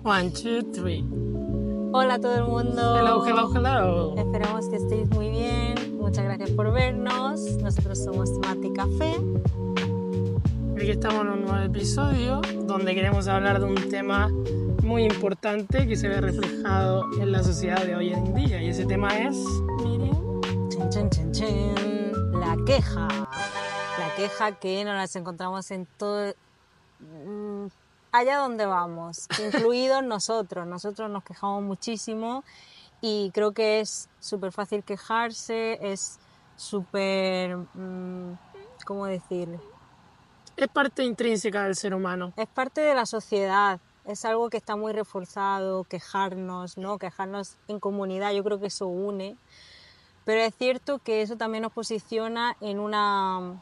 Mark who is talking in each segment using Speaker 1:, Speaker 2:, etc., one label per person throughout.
Speaker 1: One, two, three.
Speaker 2: Hola a todo el mundo.
Speaker 1: Hello, hello, hello.
Speaker 2: Esperamos que estéis muy bien. Muchas gracias por vernos. Nosotros somos Mate Café.
Speaker 1: Aquí estamos en un nuevo episodio donde queremos hablar de un tema muy importante que se ve reflejado en la sociedad de hoy en día. Y ese tema es, Miriam,
Speaker 2: La queja. La queja que nos las encontramos en todo... allá donde vamos, incluidos nosotros. Nosotros nos quejamos muchísimo y creo que es súper fácil quejarse, es súper... ¿cómo decirlo?
Speaker 1: es parte intrínseca del ser humano.
Speaker 2: Es parte de la sociedad, es algo que está muy reforzado, quejarnos, ¿no? Quejarnos en comunidad, yo creo que eso une. Pero es cierto que eso también nos posiciona en una...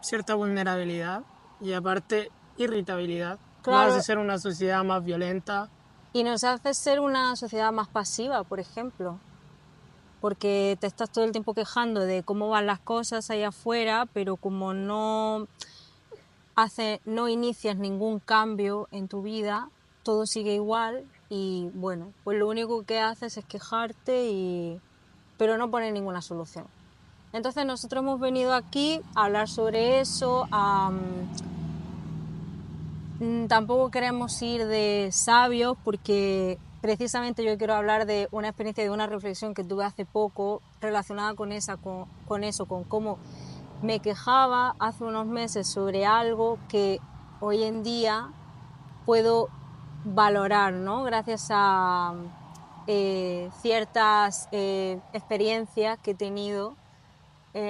Speaker 1: Cierta vulnerabilidad y aparte irritabilidad.
Speaker 2: Claro.
Speaker 1: Nos hace ser una sociedad más violenta.
Speaker 2: Y nos hace ser una sociedad más pasiva, por ejemplo. Porque te estás todo el tiempo quejando de cómo van las cosas ahí afuera, pero como no inicias ningún cambio en tu vida, todo sigue igual y bueno, pues lo único que haces es quejarte pero no poner ninguna solución. Entonces nosotros hemos venido aquí a hablar sobre eso, tampoco queremos ir de sabios porque precisamente yo quiero hablar de una experiencia, de una reflexión que tuve hace poco relacionada con eso, con cómo me quejaba hace unos meses sobre algo que hoy en día puedo valorar, ¿no? Gracias a ciertas experiencias que he tenido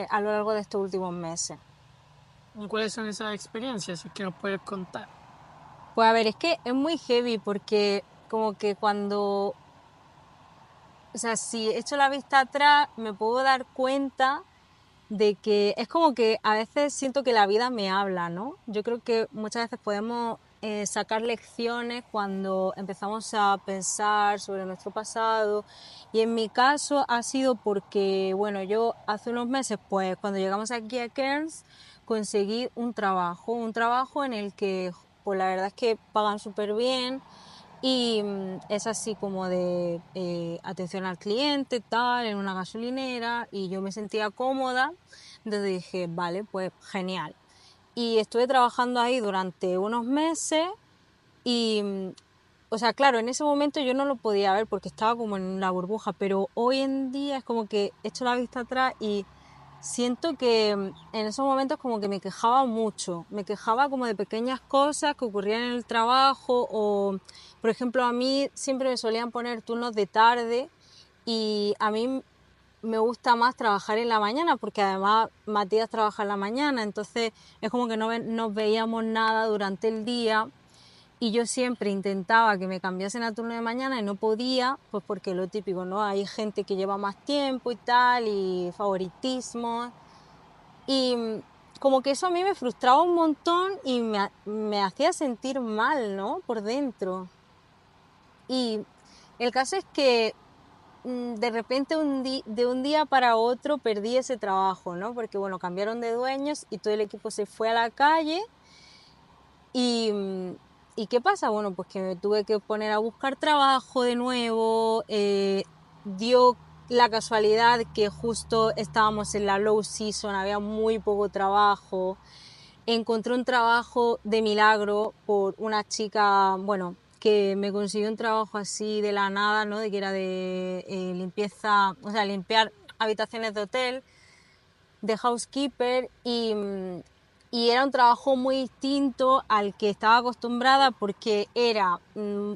Speaker 2: a lo largo de estos últimos meses.
Speaker 1: ¿Y cuáles son esas experiencias? Es que nos puedes contar.
Speaker 2: Pues a ver, es que es muy heavy porque como que cuando... O sea, si echo la vista atrás me puedo dar cuenta de que es como que a veces siento que la vida me habla, ¿no? Yo creo que muchas veces podemos sacar lecciones cuando empezamos a pensar sobre nuestro pasado y en mi caso ha sido porque, bueno, yo hace unos meses, pues cuando llegamos aquí a Cairns, conseguí un trabajo en el que, pues la verdad es que pagan súper bien y es así como de atención al cliente, tal, en una gasolinera y yo me sentía cómoda, entonces dije, vale, pues genial. Y estuve trabajando ahí durante unos meses y, o sea, claro, en ese momento yo no lo podía ver porque estaba como en la burbuja, pero hoy en día es como que echo la vista atrás y siento que en esos momentos como que me quejaba mucho, me quejaba como de pequeñas cosas que ocurrían en el trabajo o, por ejemplo, a mí siempre me solían poner turnos de tarde y a mí me gusta más trabajar en la mañana porque además Matías trabaja en la mañana, entonces es como que no nos veíamos nada durante el día y yo siempre intentaba que me cambiasen a turno de mañana y no podía, pues porque lo típico, ¿no? Hay gente que lleva más tiempo y tal, y favoritismo. Y como que eso a mí me frustraba un montón y me hacía sentir mal, ¿no? Por dentro. Y el caso es que de repente de un día para otro perdí ese trabajo, ¿no? Porque bueno, cambiaron de dueños y todo el equipo se fue a la calle ¿Y qué pasa? Bueno, pues que me tuve que poner a buscar trabajo de nuevo, dio la casualidad que justo estábamos en la low season, había muy poco trabajo, encontré un trabajo de milagro por una chica, bueno, que me consiguió un trabajo así de la nada, ¿no? De que era de limpieza, o sea, limpiar habitaciones de hotel, de housekeeper y era un trabajo muy distinto al que estaba acostumbrada porque era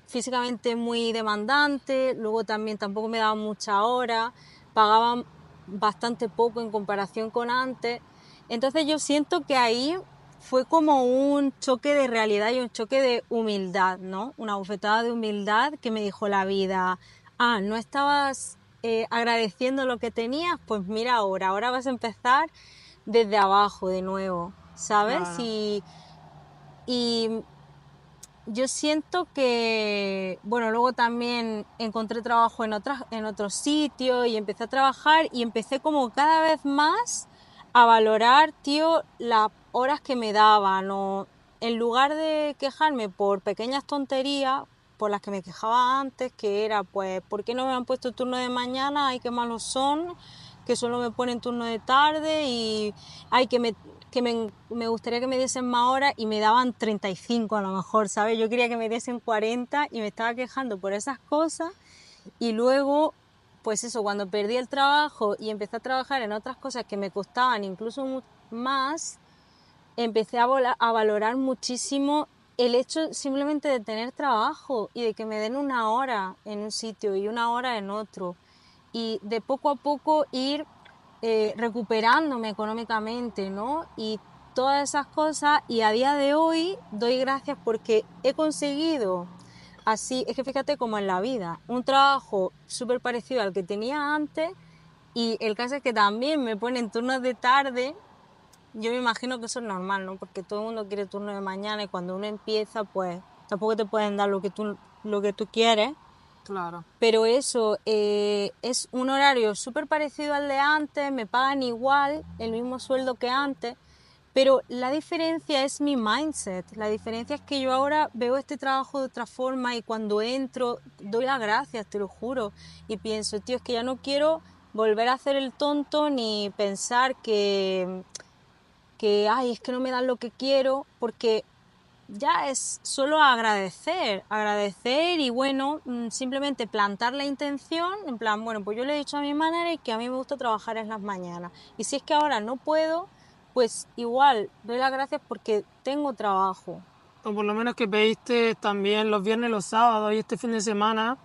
Speaker 2: físicamente muy demandante, luego también tampoco me daban mucha hora, pagaban bastante poco en comparación con antes. Entonces yo siento que ahí fue como un choque de realidad y un choque de humildad, ¿no? Una bofetada de humildad que me dijo la vida, no estabas agradeciendo lo que tenías, pues mira ahora vas a empezar desde abajo de nuevo, ¿sabes?
Speaker 1: Claro.
Speaker 2: Y yo siento que, bueno, luego también encontré trabajo en otros sitios y empecé a trabajar y empecé como cada vez más a valorar, tío, las horas que me daban o en lugar de quejarme por pequeñas tonterías, por las que me quejaba antes, que era, pues, ¿por qué no me han puesto turno de mañana? Ay, qué malos son, que solo me ponen turno de tarde y, ay, me gustaría que me diesen más horas y me daban 35 a lo mejor, ¿sabes? Yo quería que me diesen 40 y me estaba quejando por esas cosas y luego, pues eso, cuando perdí el trabajo y empecé a trabajar en otras cosas que me costaban incluso más, empecé a valorar muchísimo el hecho simplemente de tener trabajo y de que me den una hora en un sitio y una hora en otro. Y de poco a poco ir recuperándome económicamente, ¿no? Y todas esas cosas. Y a día de hoy doy gracias porque he conseguido, así, es que fíjate como en la vida, un trabajo súper parecido al que tenía antes. Y el caso es que también me ponen turnos de tarde. Yo me imagino que eso es normal, ¿no? Porque todo el mundo quiere turno de mañana y cuando uno empieza, pues tampoco te pueden dar lo que tú quieres.
Speaker 1: Claro.
Speaker 2: Pero eso, es un horario súper parecido al de antes, me pagan igual, el mismo sueldo que antes, pero la diferencia es mi mindset. La diferencia es que yo ahora veo este trabajo de otra forma y cuando entro doy las gracias, te lo juro, y pienso, tío, es que ya no quiero volver a hacer el tonto ni pensar ay, es que no me dan lo que quiero, porque ya es solo agradecer y bueno, simplemente plantar la intención, en plan, bueno, pues yo le he dicho a mi manera y que a mí me gusta trabajar en las mañanas. Y si es que ahora no puedo, pues igual doy las gracias porque tengo trabajo.
Speaker 1: O por lo menos que pediste también los viernes, los sábados y este fin de semana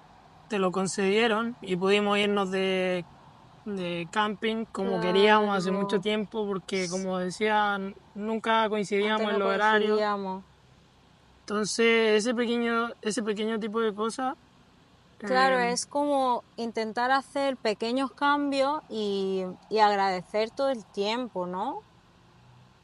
Speaker 1: te lo concedieron y pudimos irnos de camping como queríamos hace mucho
Speaker 2: Claro,
Speaker 1: tiempo porque como decía nunca
Speaker 2: antes
Speaker 1: coincidíamos en
Speaker 2: no
Speaker 1: los horarios.
Speaker 2: coincidíamos.
Speaker 1: Entonces ese pequeño tipo de cosas,
Speaker 2: Claro,
Speaker 1: eh,
Speaker 2: es como intentar hacer pequeños cambios y agradecer todo el tiempo, ¿no?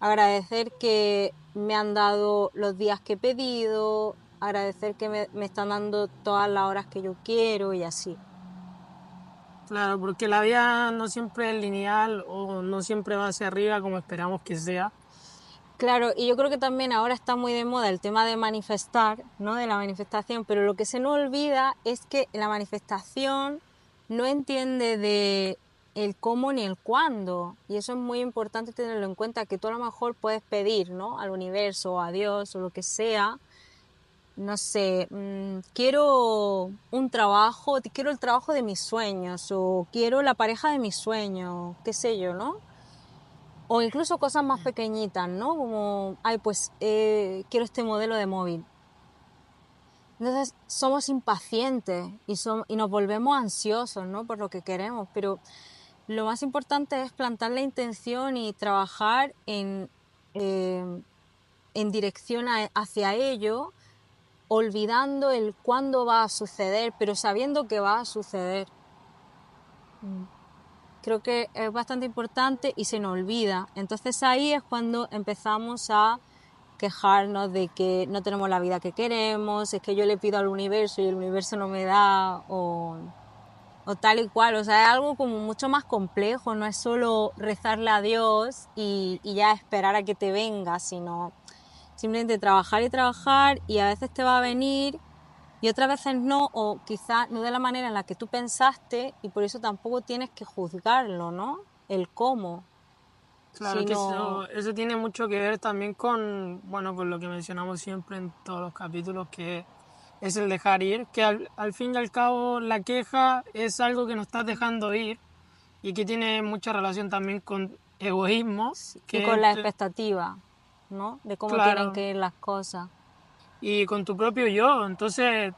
Speaker 2: Agradecer que me han dado los días que he pedido, agradecer que me están dando todas las horas que yo quiero y así.
Speaker 1: claro, porque la vida no siempre es lineal o no siempre va hacia arriba como esperamos que sea.
Speaker 2: Claro, y yo creo que también ahora está muy de moda el tema de manifestar, ¿no? De la manifestación, pero lo que se nos olvida es que la manifestación no entiende de el cómo ni el cuándo, y eso es muy importante tenerlo en cuenta, que tú a lo mejor puedes pedir, ¿no? Al universo o a Dios o lo que sea, no sé, quiero un trabajo, quiero el trabajo de mis sueños o quiero la pareja de mis sueños, qué sé yo, ¿no? O incluso cosas más pequeñitas, ¿no? Como, ay, pues quiero este modelo de móvil. Entonces somos impacientes y nos volvemos ansiosos, ¿no? Por lo que queremos, pero lo más importante es plantar la intención y trabajar en dirección hacia ello, olvidando el cuándo va a suceder, pero sabiendo que va a suceder. Creo que es bastante importante y se nos olvida. Entonces ahí es cuando empezamos a quejarnos de que no tenemos la vida que queremos, es que yo le pido al universo y el universo no me da, o tal y cual. O sea, es algo como mucho más complejo, no es solo rezarle a Dios y ya esperar a que te venga, sino simplemente trabajar y trabajar y a veces te va a venir y otras veces no, o quizás no de la manera en la que tú pensaste y por eso tampoco tienes que juzgarlo, ¿no? El cómo,
Speaker 1: Claro que
Speaker 2: sino,
Speaker 1: eso tiene mucho que ver también con, bueno, con lo que mencionamos siempre en todos los capítulos, que es el dejar ir, que al fin y al cabo la queja es algo que nos estás dejando ir y que tiene mucha relación también con egoísmo,
Speaker 2: y
Speaker 1: que
Speaker 2: con la expectativa, ¿no? De cómo tienen
Speaker 1: claro,
Speaker 2: que ir las cosas.
Speaker 1: y con tu propio yo. Entonces,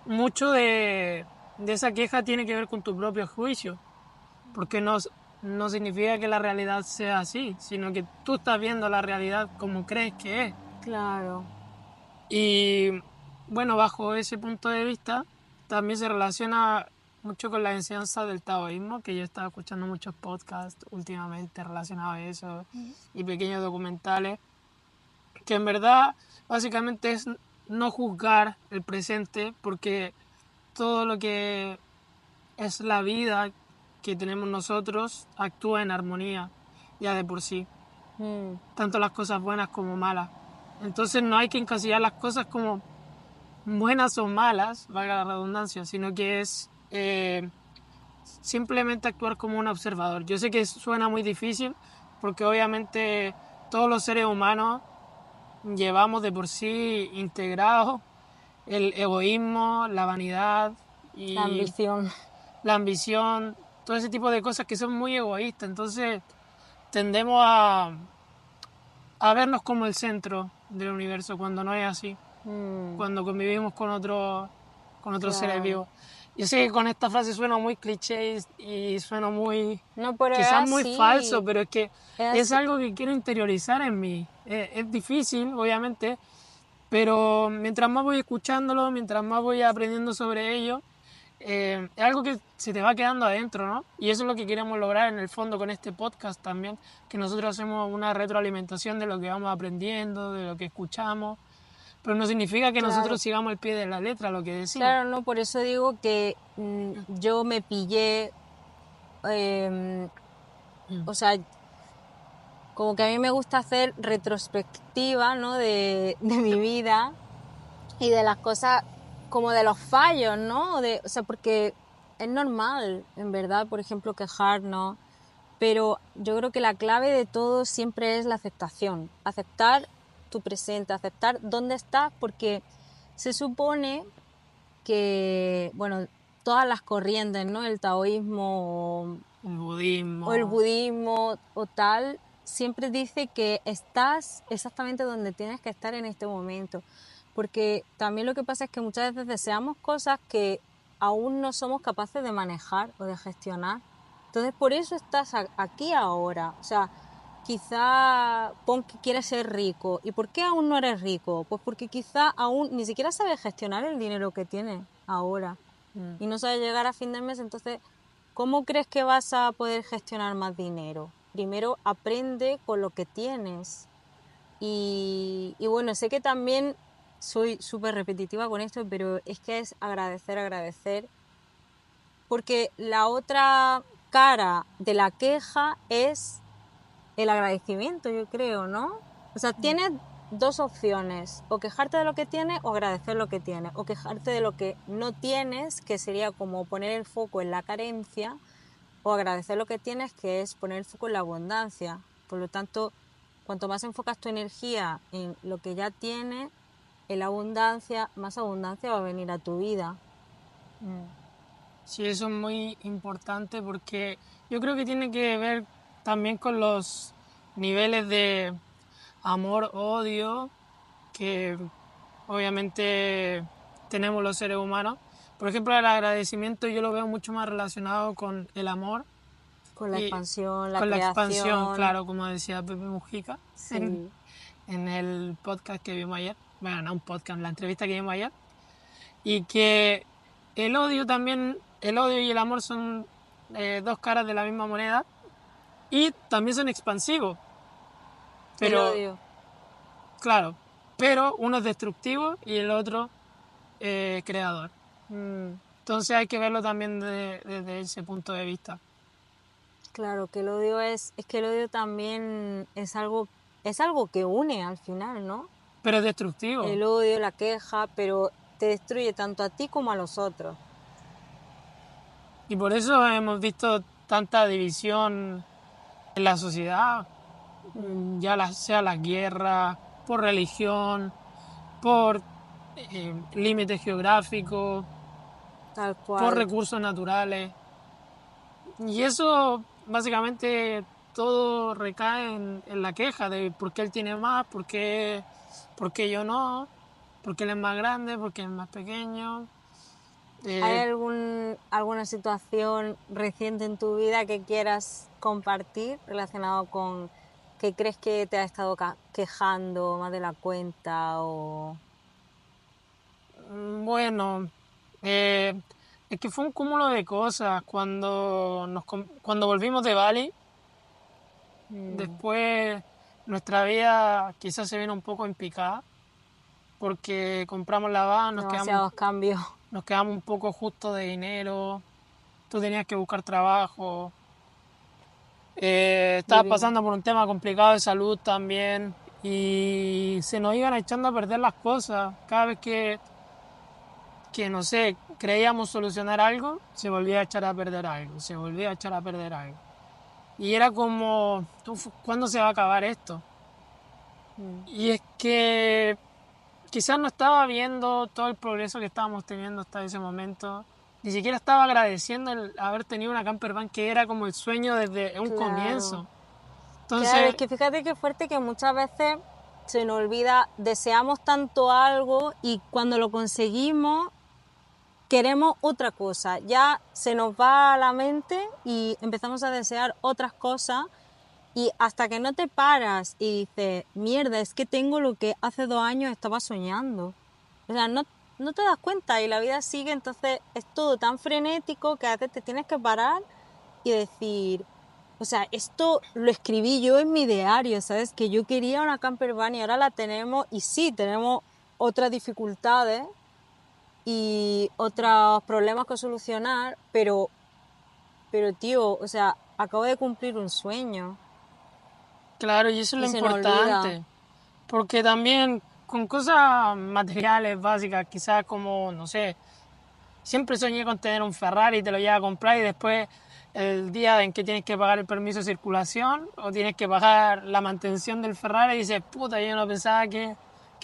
Speaker 1: mucho de esa queja tiene que ver con tu propio juicio, porque no significa que la realidad sea así, sino que tú estás viendo la realidad como crees que es.
Speaker 2: Claro.
Speaker 1: Y bueno, bajo ese punto de vista, también se relaciona mucho con la enseñanza del taoísmo, que yo he estado escuchando muchos podcasts últimamente relacionados a eso y pequeños documentales, que en verdad básicamente es no juzgar el presente, porque todo lo que es la vida que tenemos nosotros actúa en armonía ya de por sí,
Speaker 2: Mm.
Speaker 1: tanto las cosas buenas como malas. Entonces no hay que encasillar las cosas como buenas o malas, valga la redundancia, sino que es simplemente actuar como un observador. Yo sé que suena muy difícil porque obviamente todos los seres humanos llevamos de por sí integrados el egoísmo, la vanidad
Speaker 2: La
Speaker 1: y
Speaker 2: ambición.
Speaker 1: la ambición, todo ese tipo de cosas que son muy egoístas. Entonces tendemos a vernos como el centro del universo cuando no es así, cuando convivimos con otros seres
Speaker 2: Claro.
Speaker 1: vivos. Yo sé que con esta frase suena muy cliché y suena muy,
Speaker 2: No, pero es
Speaker 1: quizás muy falso,
Speaker 2: así.
Speaker 1: pero es que
Speaker 2: Es
Speaker 1: es
Speaker 2: así.
Speaker 1: algo que quiero interiorizar en mí. Es difícil, obviamente, pero mientras más voy escuchándolo, mientras más voy aprendiendo sobre ello, es algo que se te va quedando adentro, ¿no? Y eso es lo que queremos lograr en el fondo con este podcast también, que nosotros hacemos una retroalimentación de lo que vamos aprendiendo, de lo que escuchamos, pero no significa que
Speaker 2: Claro.
Speaker 1: nosotros sigamos al pie de la letra lo que decimos.
Speaker 2: Claro, no, por eso digo que yo me pillé, o sea, como que a mí me gusta hacer retrospectiva, ¿no? De mi vida y de las cosas, como de los fallos, ¿no? O sea, porque es normal, en verdad, por ejemplo, quejarnos, pero yo creo que la clave de todo siempre es la aceptación. Aceptar tu presente, aceptar dónde estás, porque se supone que, bueno, todas las corrientes, ¿no? El taoísmo
Speaker 1: El budismo.
Speaker 2: o el budismo o tal, siempre dice que estás exactamente donde tienes que estar en este momento. Porque también lo que pasa es que muchas veces deseamos cosas que aún no somos capaces de manejar o de gestionar. Entonces, por eso estás aquí ahora. O sea, quizá pon que quieres ser rico. ¿Y por qué aún no eres rico? Pues porque quizá aún ni siquiera sabes gestionar el dinero que tienes ahora. Y no sabes llegar a fin de mes. Entonces, ¿cómo crees que vas a poder gestionar más dinero? Primero aprende con lo que tienes. Y bueno, sé que también soy súper repetitiva con esto, pero es que es agradecer, agradecer. Porque la otra cara de la queja es el agradecimiento, yo creo, ¿no? O sea, tienes dos opciones, o quejarte de lo que tienes o agradecer lo que tienes, o quejarte de lo que no tienes, que sería como poner el foco en la carencia, o agradecer lo que tienes, que es poner el foco en la abundancia. Por lo tanto, cuanto más enfocas tu energía en lo que ya tienes, en la abundancia, más abundancia va a venir a tu vida.
Speaker 1: Sí, eso es muy importante porque yo creo que tiene que ver también con los niveles de amor-odio que obviamente tenemos los seres humanos. Por ejemplo, el agradecimiento yo lo veo mucho más relacionado con el amor
Speaker 2: Con la
Speaker 1: y
Speaker 2: expansión, la
Speaker 1: con la expansión,
Speaker 2: creación.
Speaker 1: claro, como decía Pepe Mujica
Speaker 2: Sí,
Speaker 1: en el podcast que vimos ayer. Bueno, no un podcast, la entrevista que vimos ayer. Y que el odio también, el odio y el amor son dos caras de la misma moneda y también son expansivos.
Speaker 2: el
Speaker 1: Pero,
Speaker 2: odio.
Speaker 1: claro, pero uno es destructivo y el otro creador. Entonces hay que verlo también desde ese punto de vista.
Speaker 2: Claro, que el odio es que el odio también es algo que une al final, ¿no?
Speaker 1: Pero es destructivo.
Speaker 2: El odio, la queja, pero te destruye tanto a ti como a los otros.
Speaker 1: Y por eso hemos visto tanta división en la sociedad, ya sea las guerras, por religión, por límites geográficos,
Speaker 2: Tal
Speaker 1: por
Speaker 2: cual.
Speaker 1: recursos naturales. Y eso básicamente todo recae en la queja de por qué él tiene más, por qué yo no, por qué él es más grande, por qué él es más pequeño.
Speaker 2: ¿Hay
Speaker 1: Eh,
Speaker 2: alguna situación reciente en tu vida que quieras compartir relacionado con que crees que te ha estado quejando más de la cuenta o...
Speaker 1: bueno, es que fue un cúmulo de cosas. Cuando volvimos de Bali, después nuestra vida quizás se vino un poco en picada porque compramos la van,
Speaker 2: demasiados cambios?
Speaker 1: nos quedamos un poco justos de dinero, tú tenías que buscar trabajo, estabas
Speaker 2: Vivimos.
Speaker 1: pasando por un tema complicado de salud también y se nos iban echando a perder las cosas. Cada vez que no sé, creíamos solucionar algo, se volvía a echar a perder algo, se volvía a echar a perder algo. Y era como, "Uf, ¿cuándo se va a acabar esto?". Y es que quizás no estaba viendo todo el progreso que estábamos teniendo hasta ese momento. Ni siquiera estaba agradeciendo el haber tenido una camper van, que era como el sueño desde un comienzo.
Speaker 2: Claro, es
Speaker 1: Entonces,
Speaker 2: que fíjate qué fuerte que muchas veces se nos olvida, deseamos tanto algo y cuando lo conseguimos queremos otra cosa. Ya se nos va a la mente y empezamos a desear otras cosas y hasta que no te paras y dices, mierda, es que tengo lo que hace 2 años estaba soñando. O sea, no te das cuenta y la vida sigue, entonces es todo tan frenético que a veces te tienes que parar y decir, o sea, esto lo escribí yo en mi diario, ¿sabes? Que yo quería una camper van y ahora la tenemos y sí, tenemos otras dificultades y otros problemas que solucionar, pero tío, o sea, acabo de cumplir un sueño
Speaker 1: claro, y eso es
Speaker 2: y
Speaker 1: lo
Speaker 2: se nos olvida.
Speaker 1: importante. Porque también con cosas materiales básicas, quizás como, no sé, siempre soñé con tener un Ferrari y te lo llevas a comprar y después el día en que tienes que pagar el permiso de circulación o tienes que pagar la mantención del Ferrari y dices, puta, yo no pensaba que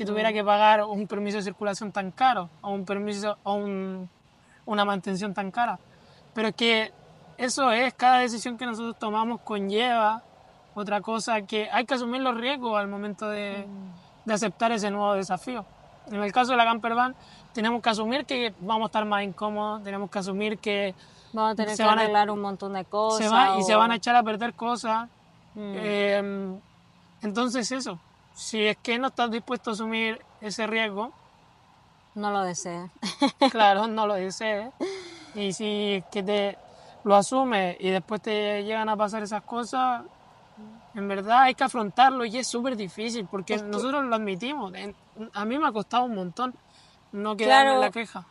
Speaker 1: tuviera que pagar un permiso de circulación tan caro o un permiso o una mantención tan cara. Pero es que eso es, cada decisión que nosotros tomamos conlleva otra cosa, que hay que asumir los riesgos al momento de aceptar ese nuevo desafío. En el caso de la campervan, tenemos que asumir que vamos a estar más incómodos, tenemos que asumir que
Speaker 2: Vamos a tener
Speaker 1: se
Speaker 2: que
Speaker 1: van a,
Speaker 2: arreglar un montón de
Speaker 1: se va,
Speaker 2: cosas
Speaker 1: y se van a
Speaker 2: o...
Speaker 1: echar a perder cosas. Entonces eso, si es que no estás dispuesto a asumir ese riesgo,
Speaker 2: No lo desees.
Speaker 1: claro, no lo desees. Y si es que te lo asumes y después te llegan a pasar esas cosas, en verdad hay que afrontarlo y es súper difícil porque
Speaker 2: Es que,
Speaker 1: nosotros lo admitimos. A mí me ha costado un montón no quedarme en la
Speaker 2: claro,
Speaker 1: queja.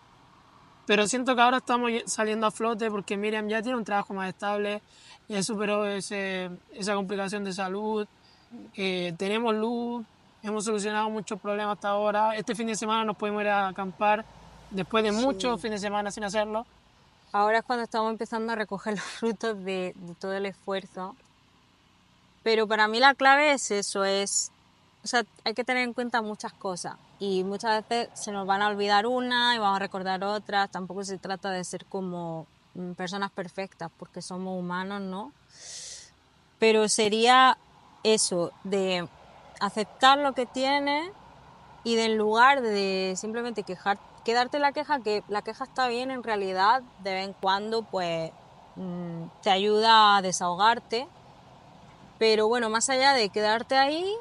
Speaker 1: Pero siento que ahora estamos saliendo a flote porque Miriam ya tiene un trabajo más estable, ya superó esa complicación de salud, tenemos luz, hemos solucionado muchos problemas hasta ahora. Este fin de semana nos podemos ir a acampar después de muchos
Speaker 2: sí.
Speaker 1: fines de semana sin hacerlo.
Speaker 2: Ahora es cuando estamos empezando a recoger los frutos de todo el esfuerzo. Pero para mí la clave es eso, o sea, hay que tener en cuenta muchas cosas y muchas veces se nos van a olvidar una y vamos a recordar otras. Tampoco se trata de ser como personas perfectas porque somos humanos, ¿no? Pero sería eso, de aceptar lo que tienes y en lugar de simplemente quedarte la queja, que la queja está bien en realidad, de vez en cuando pues te ayuda a desahogarte. Pero bueno, más allá de quedarte ahí,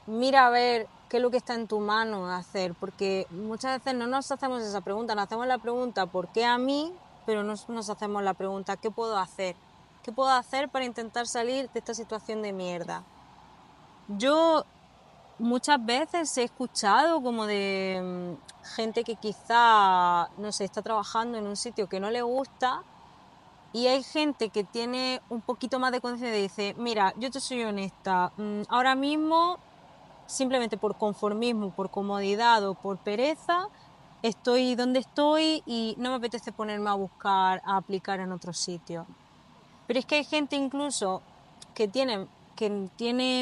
Speaker 2: mira a ver qué es lo que está en tu mano hacer, porque muchas veces no nos hacemos esa pregunta, nos hacemos la pregunta ¿por qué a mí? Pero no nos hacemos la pregunta ¿qué puedo hacer? ¿Qué puedo hacer para intentar salir de esta situación de mierda? Yo muchas veces he escuchado como de gente que quizá, no sé, está trabajando en un sitio que no le gusta y hay gente que tiene un poquito más de conciencia y dice, mira, yo te soy honesta, ahora mismo simplemente por conformismo, por comodidad o por pereza, estoy donde estoy y no me apetece ponerme a buscar, a aplicar en otro sitio. Pero es que hay gente incluso que tiene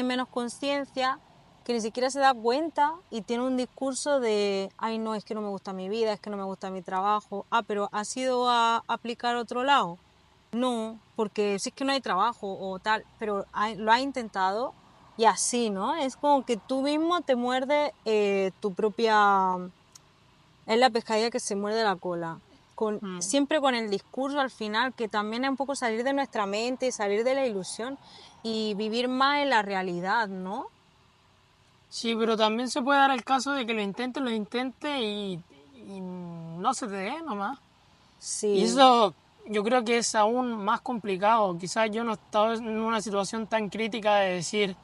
Speaker 2: menos conciencia, que ni siquiera se da cuenta y tiene un discurso de, ay no, es que no me gusta mi vida, es que no me gusta mi trabajo. Ah, pero ¿has ido a aplicar a otro lado? No, porque si es que no hay trabajo o tal, pero lo has intentado y así, ¿no? Es como que tú mismo te muerdes tu propia... Es la pescadilla que se muerde la cola. Siempre con el discurso al final, que también es un poco salir de nuestra mente, salir de la ilusión y vivir más en la realidad, ¿no?
Speaker 1: Sí, pero también se puede dar el caso de que lo intente y no se te dé nomás. Y
Speaker 2: Sí,
Speaker 1: eso yo creo que es aún más complicado. Quizás yo no he estado en una situación tan crítica de decir,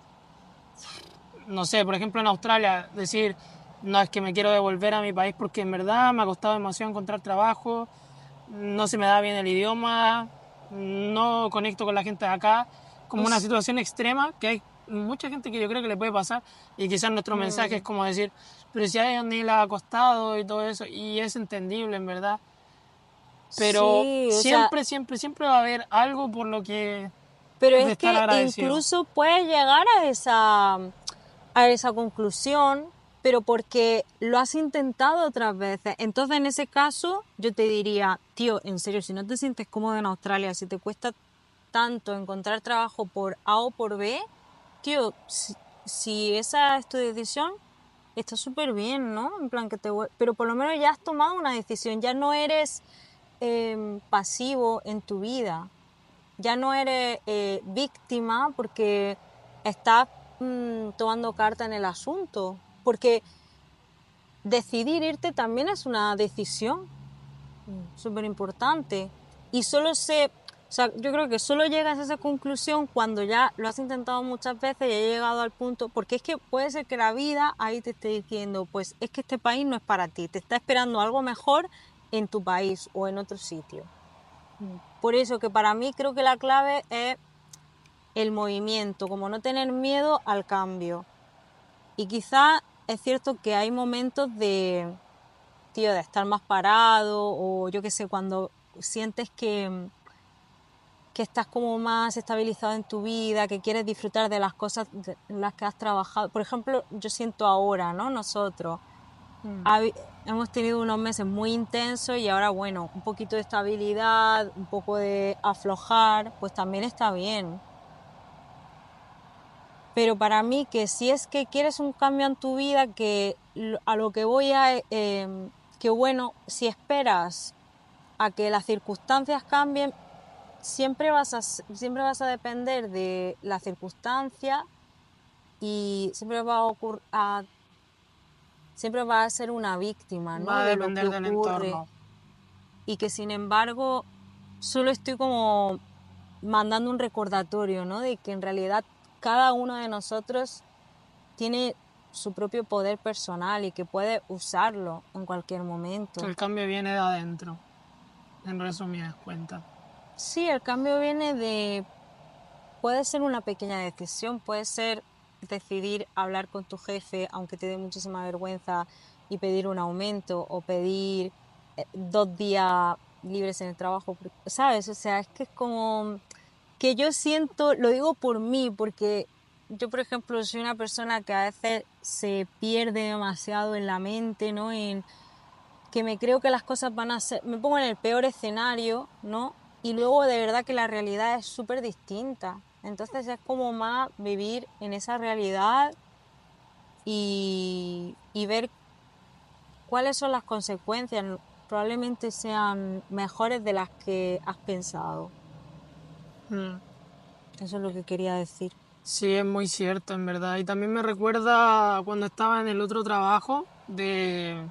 Speaker 1: no sé, por ejemplo en Australia, decir, no, es que me quiero devolver a mi país porque en verdad me ha costado demasiado encontrar trabajo, no se me da bien el idioma, no conecto con la gente de acá, como una
Speaker 2: es,
Speaker 1: situación extrema que hay. mucha gente que yo creo que le puede pasar, y quizás nuestro mensaje es como decir, pero si a ellos ni les ha costado y todo eso, y es entendible en verdad, pero
Speaker 2: Sí, o sea,
Speaker 1: siempre, siempre, siempre va a haber algo por lo que
Speaker 2: pero
Speaker 1: de
Speaker 2: es
Speaker 1: estar
Speaker 2: que
Speaker 1: agradecido.
Speaker 2: incluso puedes llegar a esa conclusión, pero porque lo has intentado otras veces. Entonces, en ese caso, yo te diría, tío, en serio, si no te sientes cómodo en Australia, si te cuesta tanto encontrar trabajo por A o por B, tío, si esa es tu decisión, está súper bien, ¿no? En plan pero por lo menos ya has tomado una decisión, ya no eres pasivo en tu vida, ya no eres víctima porque estás tomando carta en el asunto, porque decidir irte también es una decisión súper importante. Y o sea, yo creo que solo llegas a esa conclusión cuando ya lo has intentado muchas veces y has llegado al punto, porque es que puede ser que la vida ahí te esté diciendo, pues es que este país no es para ti, te está esperando algo mejor en tu país o en otro sitio. Por eso que para mí creo que la clave es el movimiento, como no tener miedo al cambio. Y quizá es cierto que hay momentos tío, de estar más parado o yo qué sé, cuando sientes que estás como más estabilizado en tu vida, que quieres disfrutar de las cosas en las que has trabajado. Por ejemplo, yo siento ahora, ¿no? Nosotros hemos tenido unos meses muy intensos y ahora, bueno, un poquito de estabilidad, un poco de aflojar, pues también está bien. Pero para mí que si es que quieres un cambio en tu vida, que a lo que voy a... que bueno, si esperas a que las circunstancias cambien, siempre vas a depender de la circunstancia y siempre va a ser una víctima,
Speaker 1: Va
Speaker 2: ¿no?
Speaker 1: a
Speaker 2: De lo que
Speaker 1: depender del
Speaker 2: ocurre.
Speaker 1: entorno.
Speaker 2: Y que sin embargo solo estoy como mandando un recordatorio, ¿no? De que en realidad cada uno de nosotros tiene su propio poder personal y que puede usarlo en cualquier momento.
Speaker 1: El cambio viene de adentro, en resumidas cuentas.
Speaker 2: Sí, el cambio puede ser una pequeña decisión, puede ser decidir hablar con tu jefe, aunque te dé muchísima vergüenza, y pedir un aumento o pedir 2 días libres en el trabajo, ¿sabes? O sea, es que es como que yo siento, lo digo por mí, porque yo, por ejemplo, soy una persona que a veces se pierde demasiado en la mente, ¿no? En que me creo que las cosas van a ser, me pongo en el peor escenario, ¿no? Y luego de verdad que la realidad es súper distinta. Entonces es como más vivir en esa realidad y ver cuáles son las consecuencias. Probablemente sean mejores de las que has pensado.
Speaker 1: Mm.
Speaker 2: Eso es lo que quería decir.
Speaker 1: Sí, es muy cierto, en verdad. Y también me recuerda cuando estaba en el otro trabajo en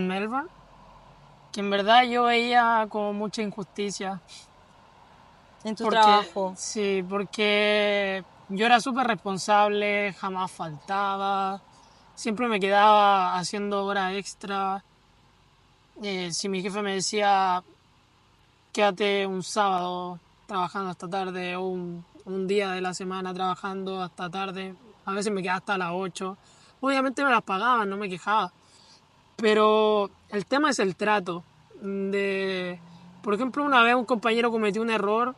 Speaker 1: Melbourne, que en verdad yo veía como mucha injusticia.
Speaker 2: En tu
Speaker 1: Porque,
Speaker 2: trabajo.
Speaker 1: sí, porque yo era súper responsable, jamás faltaba, siempre me quedaba haciendo horas extra. Si mi jefe me decía, quédate un sábado trabajando hasta tarde o un día de la semana trabajando hasta tarde, a veces me quedaba hasta las 8. Obviamente me las pagaban, no me quejaba. Pero el tema es el trato. Por ejemplo, una vez un compañero cometió un error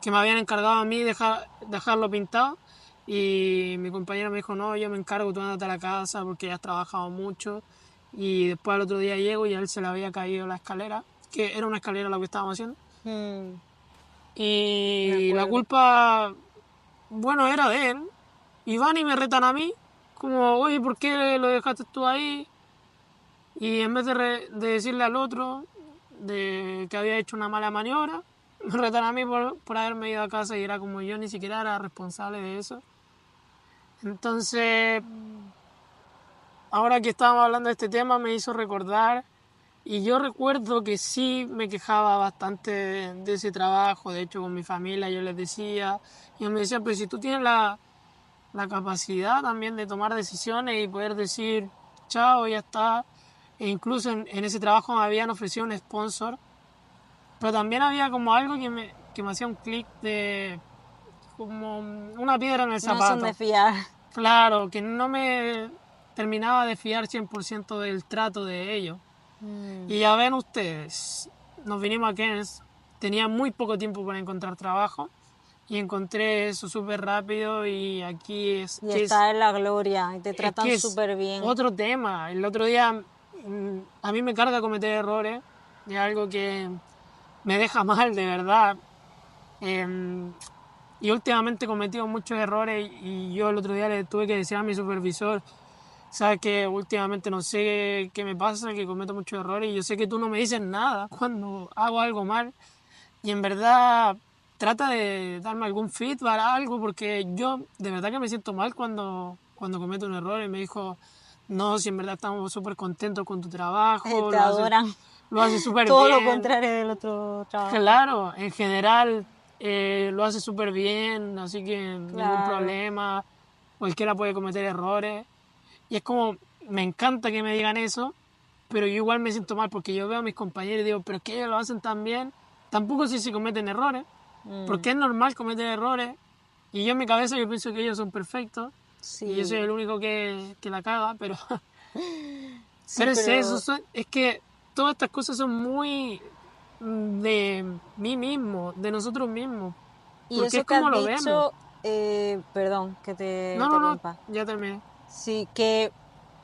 Speaker 1: que me habían encargado a mí dejarlo pintado y mi compañero me dijo, no, yo me encargo, tú andate a la casa porque ya has trabajado mucho. Y después al otro día llego y a él se le había caído la escalera, que era una escalera lo que estábamos haciendo.
Speaker 2: Me
Speaker 1: Y la
Speaker 2: acuerdo.
Speaker 1: culpa, bueno, era de él. Y van y me retan a mí, como, oye, ¿por qué lo dejaste tú ahí? Y en vez de decirle al otro de que había hecho una mala maniobra, me retan a mí por haberme ido a casa y era como yo ni siquiera era responsable de eso. Entonces, ahora que estábamos hablando de este tema me hizo recordar y yo recuerdo que sí me quejaba bastante de ese trabajo, de hecho con mi familia yo les decía, y ellos me decían, pero si tú tienes la capacidad también de tomar decisiones y poder decir, chao, ya está. E incluso en ese trabajo me habían ofrecido un sponsor, pero también había como algo que me hacía un clic de, como una piedra en el
Speaker 2: No son
Speaker 1: zapato.
Speaker 2: de fiar.
Speaker 1: Claro, que no me terminaba de fiar 100% del trato de ellos. Y ya ven ustedes, nos vinimos a Keynes, tenía muy poco tiempo para encontrar trabajo y encontré eso súper rápido y aquí es...
Speaker 2: Y
Speaker 1: que
Speaker 2: estás en la gloria y te
Speaker 1: es
Speaker 2: tratan
Speaker 1: que es
Speaker 2: súper bien.
Speaker 1: otro tema. El otro día a mí me carga cometer errores, es algo que me deja mal, de verdad. Y últimamente he cometido muchos errores y yo el otro día le tuve que decir a mi supervisor, sabes que últimamente no sé qué me pasa, que cometo muchos errores y yo sé que tú no me dices nada cuando hago algo mal y en verdad trata de darme algún feedback, algo, porque yo de verdad que me siento mal cuando cometo un error y me dijo, no, si en verdad estamos súper contentos con tu trabajo,
Speaker 2: Te adoran.
Speaker 1: lo haces súper
Speaker 2: Todo
Speaker 1: bien.
Speaker 2: lo contrario del otro trabajo.
Speaker 1: Claro, en general lo hace súper bien, así que ningún
Speaker 2: Claro.
Speaker 1: problema, cualquiera puede cometer errores. Y es como, me encanta que me digan eso, pero yo igual me siento mal porque yo veo a mis compañeros y digo, pero es que ellos lo hacen tan bien, tampoco sé si cometen errores, porque es normal cometer errores. Y yo en mi cabeza yo pienso que ellos son perfectos
Speaker 2: Sí.
Speaker 1: y yo soy el único que la caga, pero...
Speaker 2: Sí,
Speaker 1: pero es eso, es que todas estas cosas son muy de mí mismo, de nosotros mismos.
Speaker 2: Y
Speaker 1: Porque
Speaker 2: eso
Speaker 1: es
Speaker 2: que has
Speaker 1: como lo vemos.
Speaker 2: dicho, perdón que te
Speaker 1: No,
Speaker 2: interrumpa.
Speaker 1: ya terminé.
Speaker 2: Sí, que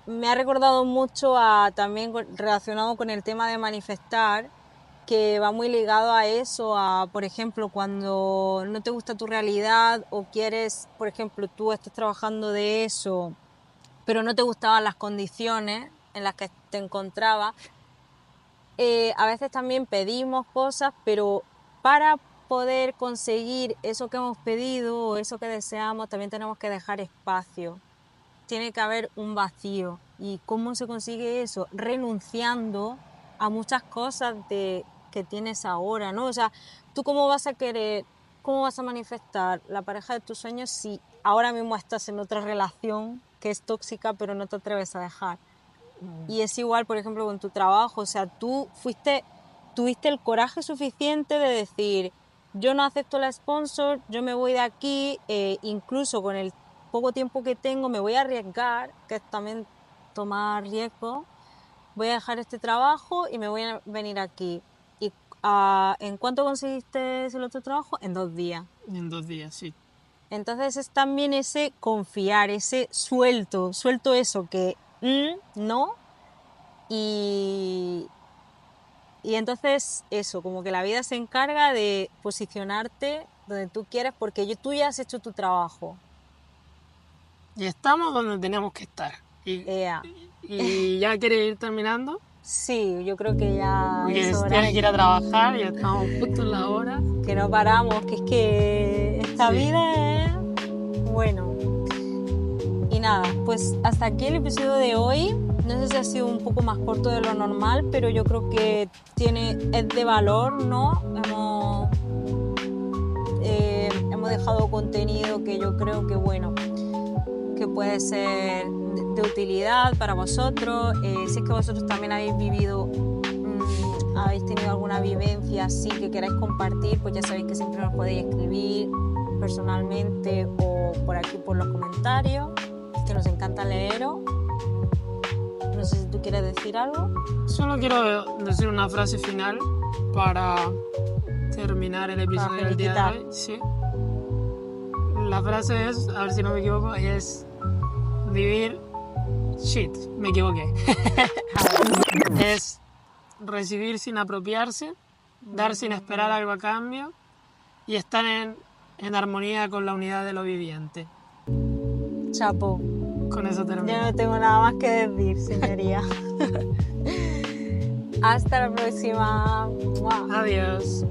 Speaker 2: me ha recordado mucho también relacionado con el tema de manifestar, que va muy ligado a eso, a, por ejemplo, cuando no te gusta tu realidad o quieres, por ejemplo, tú estás trabajando de eso, pero no te gustaban las condiciones en las que te encontrabas. A veces también pedimos cosas, pero para poder conseguir eso que hemos pedido o eso que deseamos, también tenemos que dejar espacio. Tiene que haber un vacío. ¿Y cómo se consigue eso? Renunciando a muchas cosas que tienes ahora, ¿no? O sea, ¿tú cómo vas a querer, cómo vas a manifestar la pareja de tus sueños si ahora mismo estás en otra relación que es tóxica pero no te atreves a dejar? Y es igual, por ejemplo, con tu trabajo. O sea, tuviste el coraje suficiente de decir, yo no acepto la sponsor, yo me voy de aquí, incluso con el poco tiempo que tengo me voy a arriesgar, que es también tomar riesgo, voy a dejar este trabajo y me voy a venir aquí. ¿Y en cuánto conseguiste el otro trabajo? En 2 días.
Speaker 1: En 2 días, sí.
Speaker 2: Entonces es también ese confiar, ese suelto eso que no, y entonces eso, como que la vida se encarga de posicionarte donde tú quieres porque tú ya has hecho tu trabajo.
Speaker 1: Y estamos donde teníamos que estar. Y ya quiere ir terminando.
Speaker 2: Sí, yo creo que ya
Speaker 1: Porque
Speaker 2: es hora.
Speaker 1: tienes que ir a trabajar y estamos justo en la hora.
Speaker 2: Que no paramos, que es que esta vida es... Bueno. Y nada, pues hasta aquí el episodio de hoy. No sé si ha sido un poco más corto de lo normal, pero yo creo que es de valor, ¿no? Hemos dejado contenido que yo creo que, bueno, que puede ser de utilidad para vosotros. Si es que vosotros también habéis vivido, habéis tenido alguna vivencia así que queráis compartir, pues ya sabéis que siempre nos podéis escribir personalmente o por aquí por los comentarios, que nos encanta leeros. No sé si tú quieres decir algo.
Speaker 1: Solo quiero decir una frase final para terminar el episodio del día de hoy. Sí. La frase es, a ver si no me equivoco, es vivir... Shit, me equivoqué. Es recibir sin apropiarse, dar sin esperar algo a cambio y estar en armonía con la unidad de lo viviente.
Speaker 2: Chapo.
Speaker 1: Con eso termino.
Speaker 2: Yo no tengo nada más que decir, señoría. Hasta la próxima.
Speaker 1: Adiós.